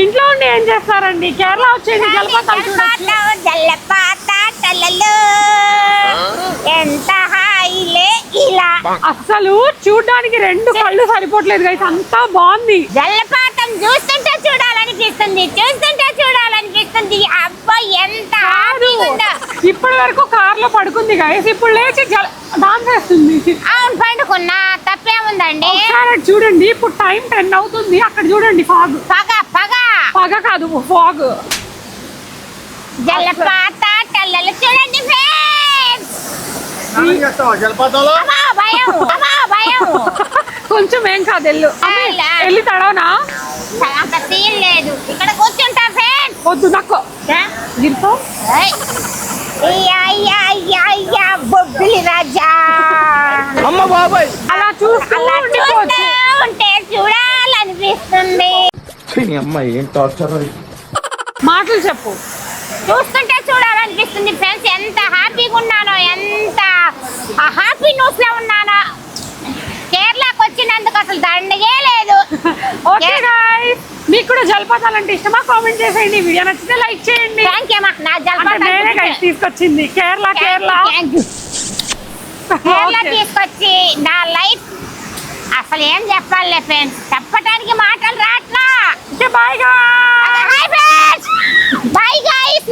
ఇంట్లో ఉండి ఏం చేస్తారండి? కేరళ వచ్చేది జలపాతాలు ఎంత హాయిలే ఇలా. అసలు చూడడానికి రెండు కళ్ళు సరిపోవట్లేదు గైస్, అంతా బాగుంది. జలపాతం చూస్తుంటే చూడాలనిపిస్తుంది, అబ్బా ఎంత ఇప్పటి వరకు కార్ లో పడుకుంది గైస్, ఇప్పుడు లేచి డాన్స్ వేస్తుంది. అవును, పండుకున్నా తప్పేముందండి. చూడండి ఇప్పుడు టైం 10 అవుతుంది, అక్కడ చూడండి ఫాగ్. పగ కాదు ఫాగ్. జలపాతాలు చూడండి కొంచెం ఏం కాదు, వెళ్ళి తడవనా? అంత సీన్ లేదు, ఇక్కడ కూర్చుంటా ఫ్రెండ్స్. వద్దు నాకు బొబ్బిలి రాజా. అమ్మ బాబాయ్, అలా చూస్తూ ఉంటే చూడాలనిపిస్తుంది. అమ్మాయి ఏం టార్చర్. మాటలు చెప్పు. చూస్తుంటే చూడాలనిపిస్తుంది ఫ్రెండ్స్. ఎంత హ్యాపీగా ఉన్నానో, ఎంత హ్యాపీ న్యూస్ లో ఉన్నానో. కేరళకు వచ్చినందుకు అసలు దండగే లేదు. ఓకే గైస్, మీకు కూడా జలపాతాలు అంటే ఇష్టమా? కామెంట్ చేసేయండి. వీడియో నచ్చితే లైక్ చేయండి. Thank you. నా జలపాతం తీసుకొచ్చింది కేరళ తీసుకొచ్చి నా లైఫ్ అసలు ఏం చెప్పాలి ఫ్రెండ్స్, చెప్పడానికి మాటలు రాట్లా. Bye guys. Bye guys.